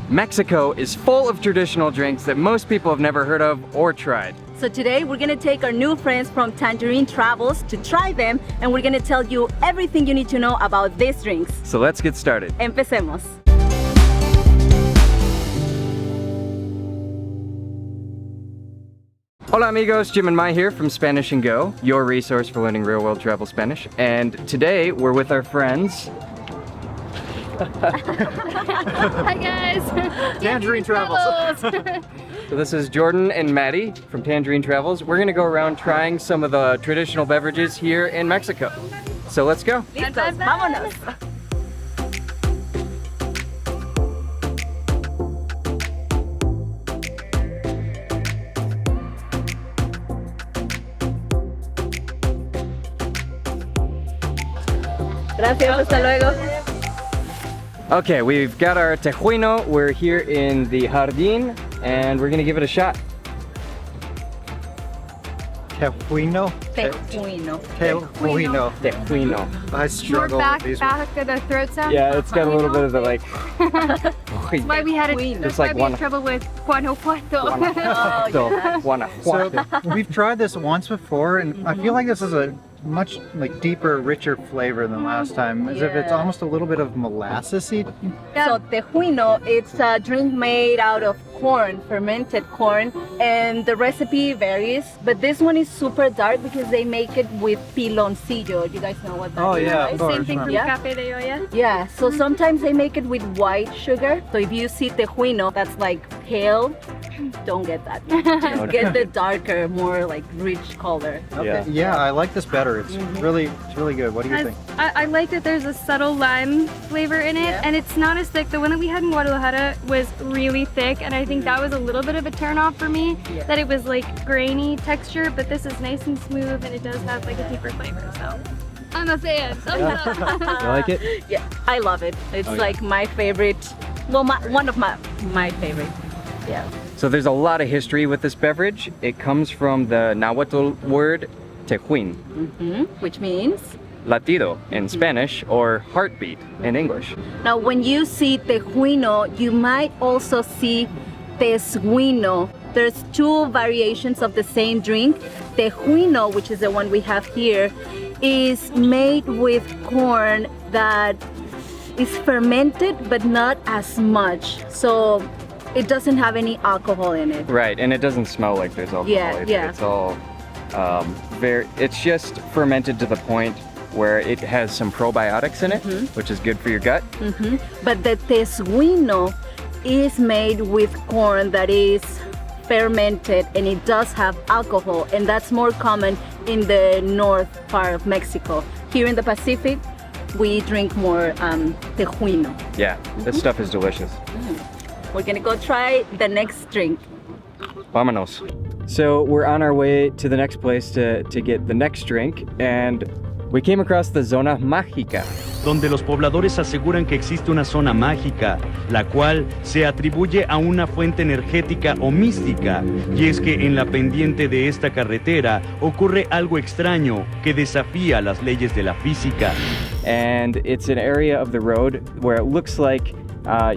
Mexico is full of traditional drinks that most people have never heard of or tried. So today we're gonna take our new friends from Tangerine Travels to try them, and we're gonna tell you everything you need to know about these drinks. So let's get started. Empecemos. Hola amigos, Jim and Mai here from Spanish and Go, your resource for learning real-world travel Spanish. And today we're with our friends. Hi guys! Tangerine Travels. So this is Jordan and Maddie from Tangerine Travels. We're gonna go around trying some of the traditional beverages here in Mexico. So let's go. Listos, vámonos. Gracias, hasta luego. Okay, we've got our Tejuino. We're here in the Jardín and we're gonna give it a shot. Tejuino. Tejuino. Tejuino. Tejuino. I More struggle back with these. of the throat sound. Yeah, it's got a little bit of the like. That's why we had Just like trouble with Guanajuato. So we've tried this once before, and I feel like this is a much deeper, richer flavor than last time. As if it's almost a little bit of molassesy. So Tejuino, it's a drink made out of corn, fermented corn, and the recipe varies. But this one is super dark because they make it with piloncillo. You guys know what that is, yeah, right? of course. Same thing from Yeah. Café de Olla. Yeah, so sometimes they make it with white sugar. So if you see Tejuino, that's like pale, don't get that. Just get the darker, more like rich color. Okay. Yeah, I like this better. It's really good. What do you think? I like that there's a subtle lime flavor in it, and it's not as thick. The one that we had in Guadalajara was really thick, and I think that was a little bit of a turn off for me, that it was like grainy texture, but this is nice and smooth, and it does have like a deeper flavor, so I'm a fan. Thumbs up. You like it? Yeah, I love it. It's like my favorite, well, one of my favorite. Yeah. So there's a lot of history with this beverage. It comes from the Nahuatl word tejuin, Which means? latido in Spanish, or heartbeat in English. Now, when you see Tejuino, you might also see Tejuino. There's two variations of the same drink. Tejuino, which is the one we have here, is made with corn that is fermented, but not as much. So it doesn't have any alcohol in it. Right, and it doesn't smell like there's alcohol either. Yeah. It's all it's just fermented to the point where it has some probiotics in it, which is good for your gut. But the Tejuino is made with corn that is fermented, and it does have alcohol, and that's more common in the north part of Mexico. Here in the Pacific, we drink more Tejuino. Yeah, this stuff is delicious. We're gonna go try the next drink. Vámonos. So we're on our way to the next place to get the next drink, and we came across the Zona Mágica, donde los pobladores aseguran que existe una zona mágica, la cual se atribuye a una fuente energética o mística, y es que en la pendiente de esta carretera ocurre algo extraño que desafía las leyes de la física. and it's an area of the road where it looks like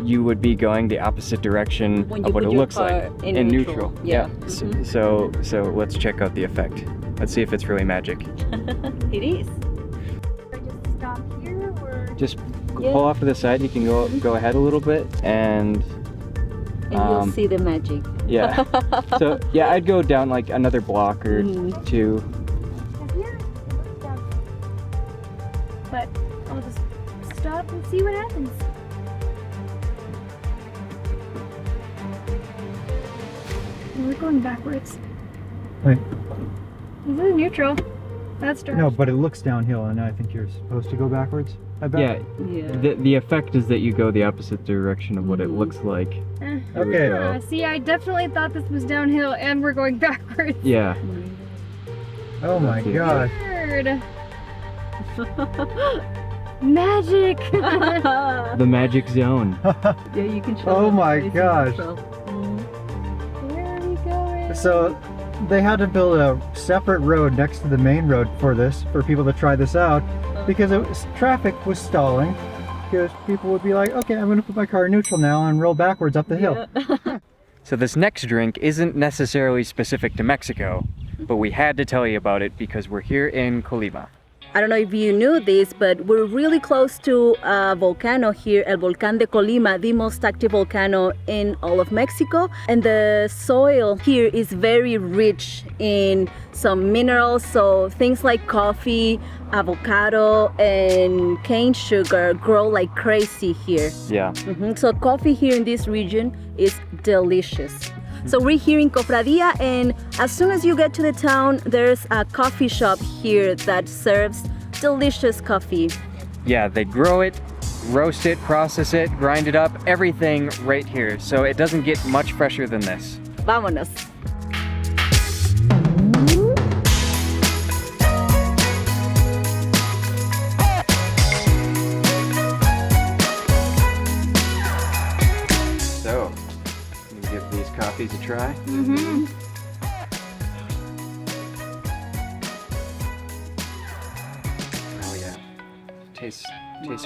you would be going the opposite direction When of you what put it your looks like car in in neutral. neutral. Yeah. So let's check out the effect. Let's see if it's really magic. It is. Just stop here, or Just pull off to the side. You can go ahead a little bit, and And you'll see the magic. yeah. So yeah, I'd go down like another block or two. here? But I'll just stop and see what happens. We're going backwards. Wait. This is neutral. That's direct. No, but it looks downhill, and I think you're supposed to go backwards. I bet. Yeah. The effect is that you go the opposite direction of what it looks like. Okay. See, I definitely thought this was downhill, and we're going backwards. Yeah. Oh my gosh. Weird. Magic. The magic zone. Yeah, you can show Oh them my crazy gosh. stuff. Where are we going? So they had to build a separate road next to the main road for this, for people to try this out, because traffic was stalling, because people would be like, okay, I'm gonna put my car in neutral now and roll backwards up the hill. So this next drink isn't necessarily specific to Mexico, but we had to tell you about it because we're here in Colima. I don't know if you knew this, but we're really close to a volcano here, El Volcán de Colima, the most active volcano in all of Mexico. And the soil here is very rich in some minerals, so things like coffee, avocado, and cane sugar grow like crazy here. Yeah. So coffee here in this region is delicious. So we're here in Cofradia, and as soon as you get to the town, there's a coffee shop here that serves delicious coffee. Yeah, they grow it, roast it, process it, grind it up, everything right here. So it doesn't get much fresher than this. Vámonos. So, let me give these coffees a try. Oh yeah, tastes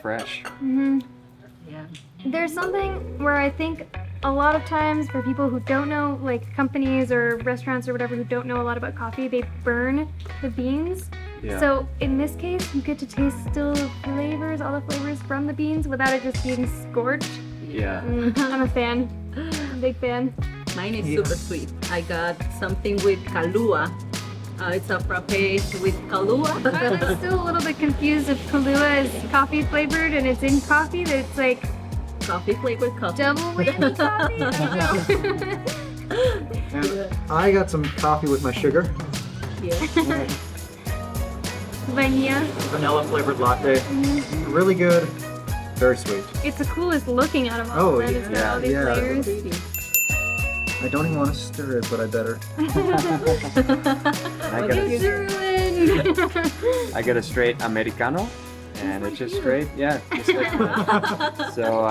fresh. There's something where I think a lot of times for people who don't know, like companies or restaurants or whatever who don't know a lot about coffee, they burn the beans. Yeah. So in this case, you get to taste still flavors, all the flavors from the beans without it just being scorched. Yeah. I'm a fan, big fan. Mine is super sweet. I got something with Kahlua. It's a frappe with Kahlua. I'm still a little bit confused if Kahlua is coffee flavored and it's in coffee, that it's like Coffee flavored coffee. double whammy coffee. I don't know. And I got some coffee with my sugar. Vanilla. Vanilla flavored latte. Really good. Very sweet. It's the coolest looking out of all of them. It's got all these layers. I don't even want to stir it, but I better. I got a straight Americano, and it's just straight, yeah. Just like so,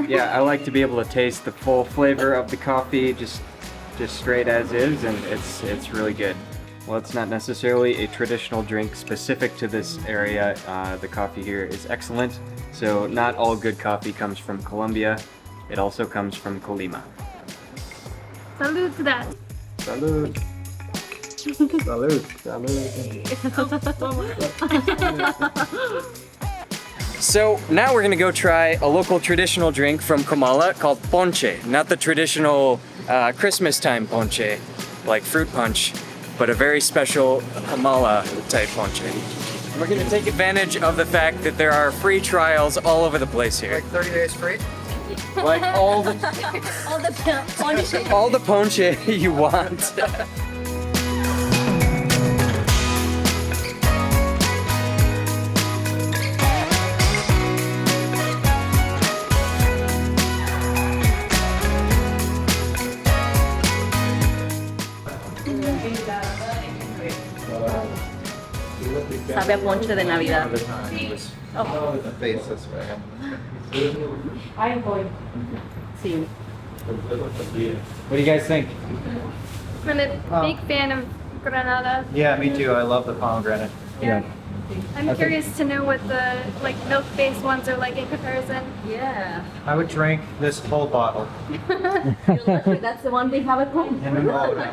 yeah, I like to be able to taste the full flavor of the coffee, just straight as is, and it's really good. Well, it's not necessarily a traditional drink specific to this area. The coffee here is excellent. So not all good coffee comes from Colombia. It also comes from Colima. Salud to that. Salud. Salud. Salud. So now we're gonna go try a local traditional drink from Comala called Ponche. Not the traditional Christmas time ponche, like fruit punch, but a very special Comala type ponche. We're gonna take advantage of the fact that there are free trials all over the place here. Like 30 days free? Like all the ponche. all the ponche you want. Sabe a ponche de Navidad. Face this way. Sí. What do you guys think? I'm a big fan of Granada. Yeah, me too. I love the pomegranate. Yeah. I'm curious to know what the milk-based ones are like in comparison. Yeah. I would drink this whole bottle. You're lucky that's the one they have at home. In an order.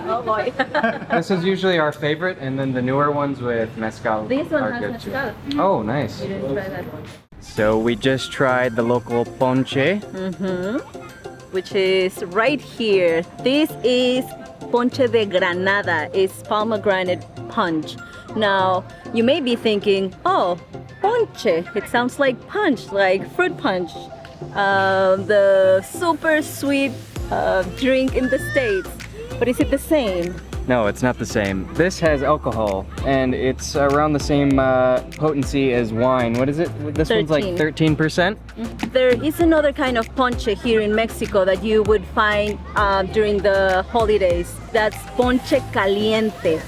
Oh boy. This is usually our favorite, and then the newer ones with mezcal This one are has good mezcal. too. Oh, nice. We didn't try that one. So we just tried the local ponche. Which is right here. This is Ponche de Granada. It's pomegranate punch. Now, you may be thinking, oh, ponche. It sounds like punch, like fruit punch. The super sweet drink in the States. But is it the same? No, it's not the same. This has alcohol, and it's around the same potency as wine. What is it? This one's like 13%? There is another kind of ponche here in Mexico that you would find during the holidays. That's ponche caliente.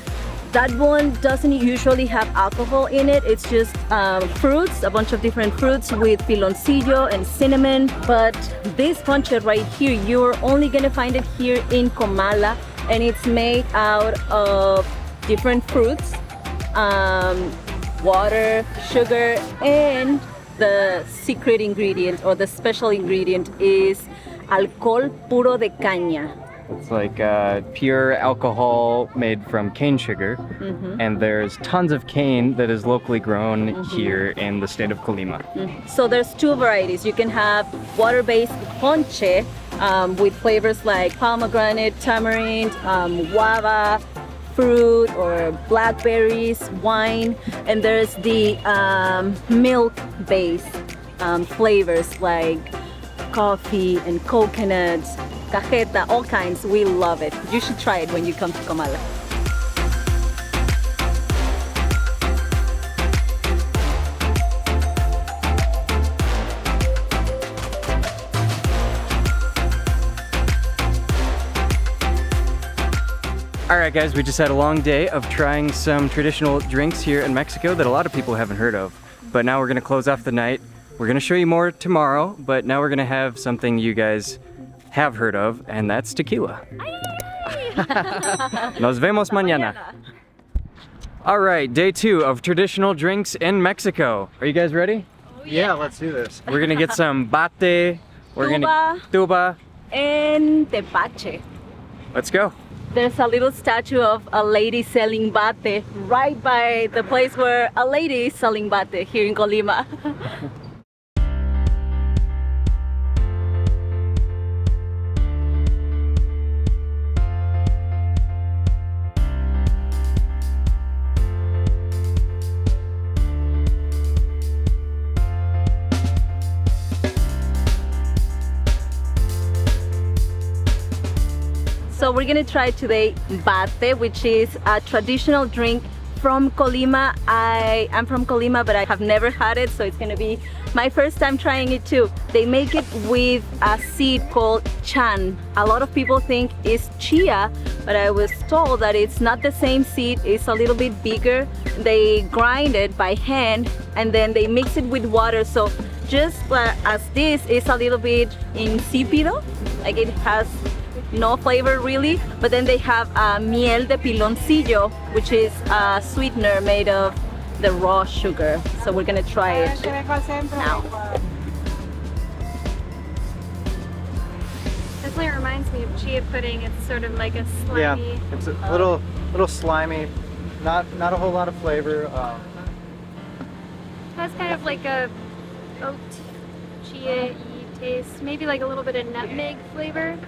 That one doesn't usually have alcohol in it. It's just fruits, a bunch of different fruits with piloncillo and cinnamon. But this ponche right here, you're only gonna find it here in Comala, and it's made out of different fruits. water, sugar, and the secret ingredient or the special ingredient is alcohol puro de caña. It's like pure alcohol made from cane sugar, and there's tons of cane that is locally grown here in the state of Colima. So there's two varieties. You can have water-based ponche with flavors like pomegranate, tamarind, guava, fruit or blackberries, wine, and there's the milk-based flavors like coffee and coconuts, cajeta, all kinds. We love it. You should try it when you come to Comala. Alright guys, we just had a long day of trying some traditional drinks here in Mexico that a lot of people haven't heard of. But now we're going to close off the night. We're going to show you more tomorrow, but now we're going to have something you guys have heard of, and that's tequila. Nos vemos mañana. Alright, day 2 of traditional drinks in Mexico. Are you guys ready? Yeah, let's do this. We're going to get some bate, tuba, and tepache. Let's go. There's a little statue of a lady selling bate right by the place where a lady is selling bate here in Colima. So we're gonna try today bate, which is a traditional drink from Colima. I am from Colima, but I have never had it, so it's gonna be my first time trying it too. They make it with a seed called chan. A lot of people think it's chia, but I was told that it's not the same seed, it's a little bit bigger. They grind it by hand and then they mix it with water. So just as this is a little bit insípido, like it has no flavor really, but then they have MIEL de Piloncillo, which is a sweetener made of the raw sugar. So we're gonna try it now. Definitely reminds me of chia pudding. It's sort of like a slimy. Yeah, it's a little slimy, not a whole lot of flavor. Has kind of like a oat chia-y taste, maybe like a little bit of nutmeg flavor.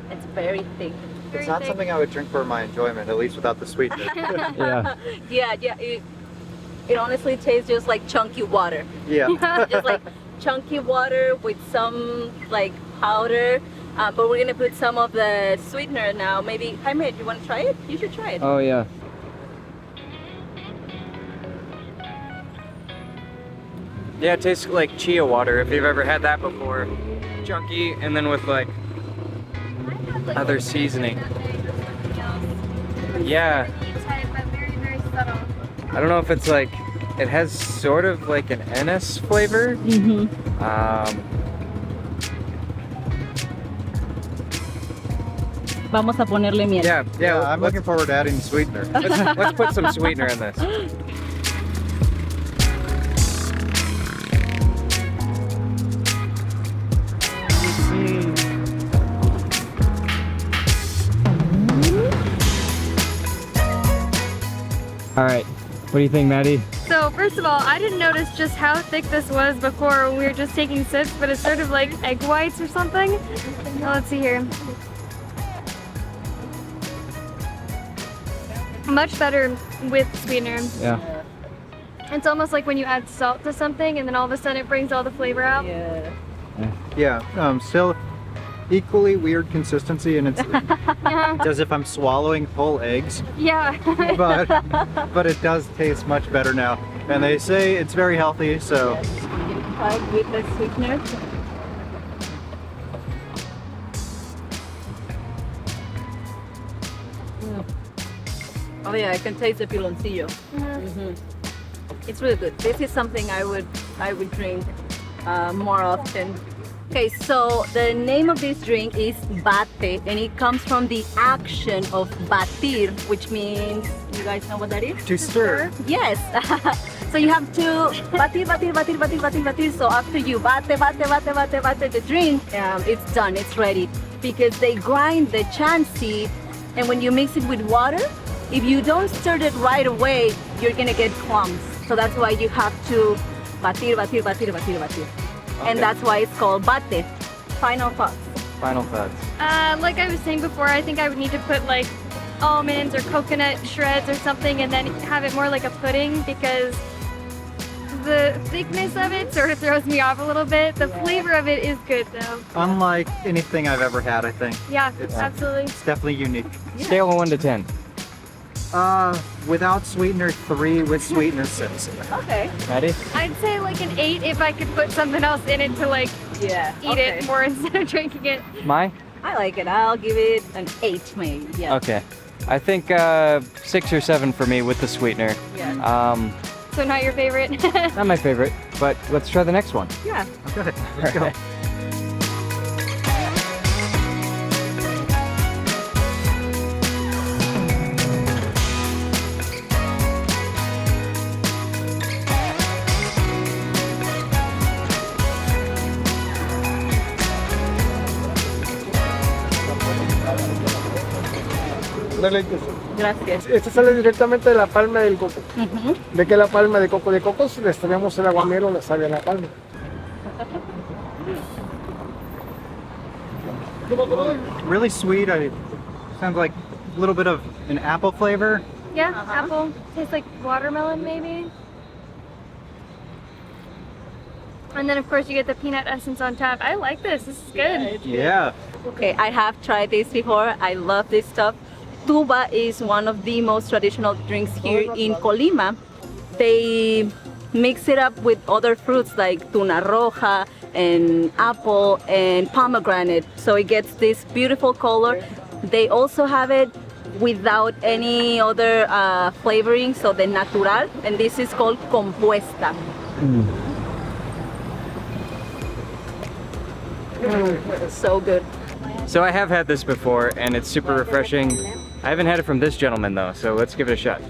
It's very thick. It's not something I would drink for my enjoyment, at least without the sweetness. Yeah. Yeah, it honestly tastes just like chunky water. Yeah. Just like chunky water with some like powder. But we're gonna put some of the sweetener now. Maybe, Jaime, do you want to try it? You should try it. Oh yeah. Yeah, it tastes like chia water, if you've ever had that before. Chunky, and then with like other seasoning. Yeah. I don't know if it's like, it has sort of like an anise flavor. Vamos a ponerle miel. Yeah, I'm looking forward to adding sweetener. Let's put some sweetener in this. All right, what do you think, Maddie? So first of all, I didn't notice just how thick this was before we were just taking sips, but it's sort of like egg whites or something. Now let's see here. Much better with sweetener. Yeah. It's almost like when you add salt to something and then all of a sudden it brings all the flavor out. Yeah. Still equally weird consistency, and it's as if I'm swallowing whole eggs. Yeah. but it does taste much better now, and they say it's very healthy. So Try it with the sweetener. Oh yeah, I can taste the piloncillo. It's really good. This is something I would drink more often. Okay, so the name of this drink is bate, and it comes from the action of batir, which means, you guys know what that is? To stir. Yes. So you have to batir, batir, batir, batir, batir, batir. So after you bate the drink, it's done, it's ready. Because they grind the chan seed, and when you mix it with water, if you don't stir it right away, you're gonna get clumps. So that's why you have to batir, batir, batir, batir, batir. And that's why it's called bate. Final thoughts. Final thoughts. Like I was saying before, I think I would need to put like almonds or coconut shreds or something and then have it more like a pudding because the thickness of it sort of throws me off a little bit. The flavor of it is good though. Unlike anything I've ever had, I think. Yeah, absolutely. It's definitely unique. Scale of 1 to 10. Without sweetener, 3. With sweetener, 6. Okay. Maddie? I'd say like an 8 if I could put something else in it to like eat it more instead of drinking it. Mai? I like it. I'll give it an 8 maybe. Yeah. Okay. I think 6 or 7 for me with the sweetener. Yeah. So not your favorite? Not my favorite, but let's try the next one. Yeah. Okay, let's go. Gracias. Este sale directamente de la palma del coco. ¿De qué la palma de coco? De cocos le extraemos el aguamiel o le sale la palma. Really sweet. Sounds like a little bit of an apple flavor. Yeah, apple. Tastes like watermelon maybe. And then of course you get the peanut essence on top. I like this. This is good. Yeah. Okay, I have tried this before. I love this stuff. Tuba is one of the most traditional drinks here in Colima. They mix it up with other fruits like tuna roja and apple and pomegranate, so it gets this beautiful color. They also have it without any other flavoring, so the natural, and this is called compuesta. So good. So I have had this before and it's super refreshing. I haven't had it from this gentleman though, so let's give it a shot.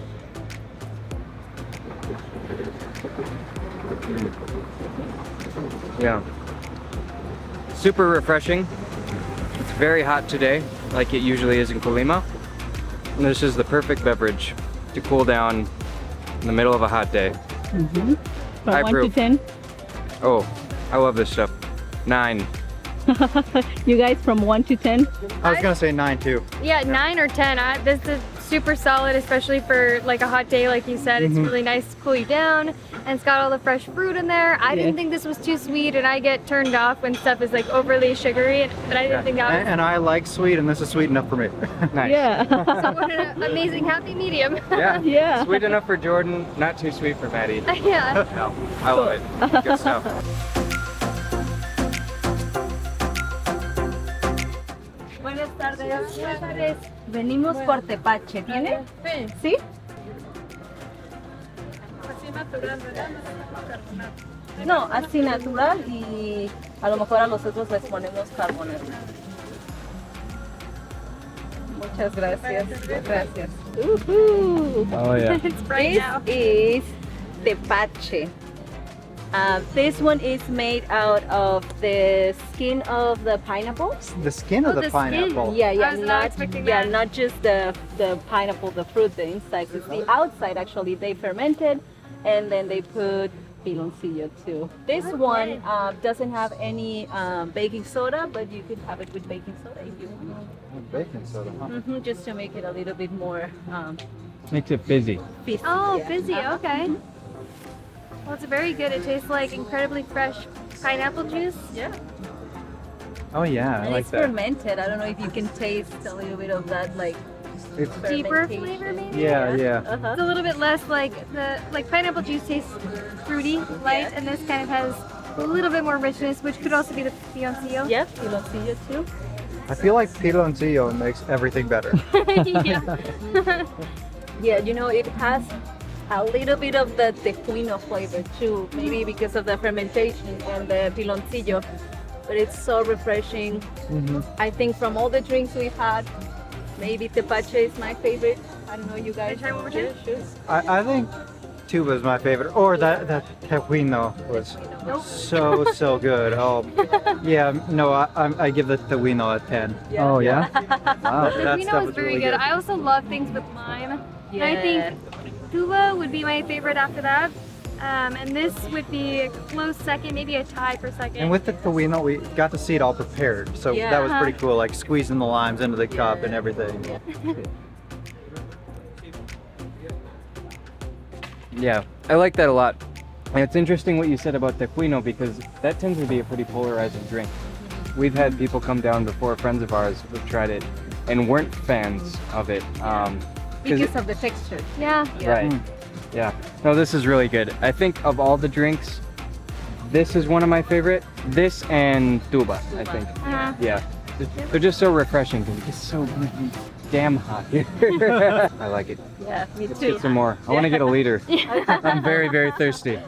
Yeah. Super refreshing. It's very hot today, like it usually is in Colima. And this is the perfect beverage to cool down in the middle of a hot day. From I 1 to approve. 10. Oh, I love this stuff. 9. You guys, from 1 to 10? I was gonna say 9 too. Yeah, 9 or 10. This is super solid, especially for like a hot day, like you said. It's really nice to cool you down, and it's got all the fresh fruit in there. I didn't think this was too sweet, and I get turned off when stuff is like overly sugary, but I didn't think that was. And I like sweet, and this is sweet enough for me. Nice. Yeah. So what an amazing happy medium. Yeah. Yeah. Sweet enough for Jordan, not too sweet for Maddie. Yeah. No, I love it. Good stuff. Buenas tardes. Venimos por tepache, ¿tiene? Sí. No, así natural y a lo mejor a los otros les ponemos carbonato. Muchas gracias. Gracias. Oh yeah. It's bright now. This is tepache. This one is made out of the skin of the pineapple. The skin of Oh, the the skin. pineapple. Yeah, I was not expecting that. not just the pineapple, the fruit, the inside. It's the outside actually. They fermented, and then they put piloncillo too. This one doesn't have any baking soda, but you could have it with baking soda if you want. Baking soda, huh? Just to make it a little bit more Makes it fizzy. fishy. Oh, yeah. fizzy. Okay. Well, it's very good. It tastes like incredibly fresh pineapple juice. Yeah. Oh yeah, I And like it's that. fermented. I don't know if you can taste a little bit of that, like Deeper fermentation. flavor, maybe. Yeah, yeah. It's a little bit less like pineapple juice tastes fruity, light, and this kind of has a little bit more richness, which could also be the piloncillo. Yeah, piloncillo too. I feel like piloncillo makes everything better. Yeah. Yeah, you know, it has a little bit of the tejuino flavor too, maybe because of the fermentation and the piloncillo. but it's so refreshing. I think from all the drinks we've had, maybe tepache is my favorite. I don't know, you guys. Can I try one more time? Yeah, sure. I think tuba is my favorite, or that tejuino was so good. Oh, yeah, no, I give the tejuino a 10. Oh yeah. Wow. That Tejuino stuff is was very really good. good. I also love things with lime. Yeah. And I think tuba would be my favorite after that. And this would be a close second, maybe a tie for second. And with the tejuino, we got to see it all prepared, so Yeah. that was pretty cool, like squeezing the limes into the cup and everything. Yeah, I like that a lot. And it's interesting what you said about tejuino because that tends to be a pretty polarizing drink. We've had people come down before, friends of ours who've tried it and weren't fans of it. Because of the texture. Yeah. Right. Yeah. No, this is really good. I think of all the drinks, this is one of my favorite. This and tuba, I think. Yeah. They're just so refreshing because it's so damn hot here. I like it. Yeah, me Let's too. get some more. I want to get a liter. I'm very, very thirsty.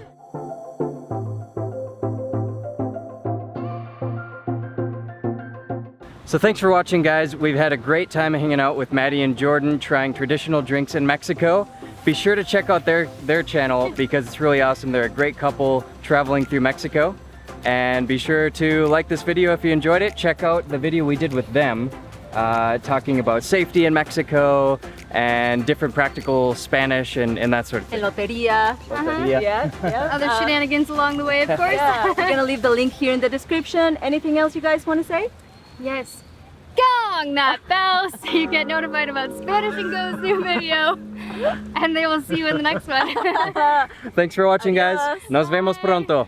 So thanks for watching, guys. We've had a great time hanging out with Maddie and Jordan trying traditional drinks in Mexico. Be sure to check out their channel because it's really awesome. They're a great couple traveling through Mexico. And be sure to like this video if you enjoyed it. Check out the video we did with them talking about safety in Mexico and different practical Spanish and that sort of thing. Loteria. Loteria. Yeah, yeah. Other shenanigans along the way, of course. Yeah, we're gonna leave the link here in the description. Anything else you guys want to say? Yes. Gong that bell so you get notified about Spanish and Go's new video. And they will see you in the next one. Thanks for watching, guys. Adios. Nos vemos pronto.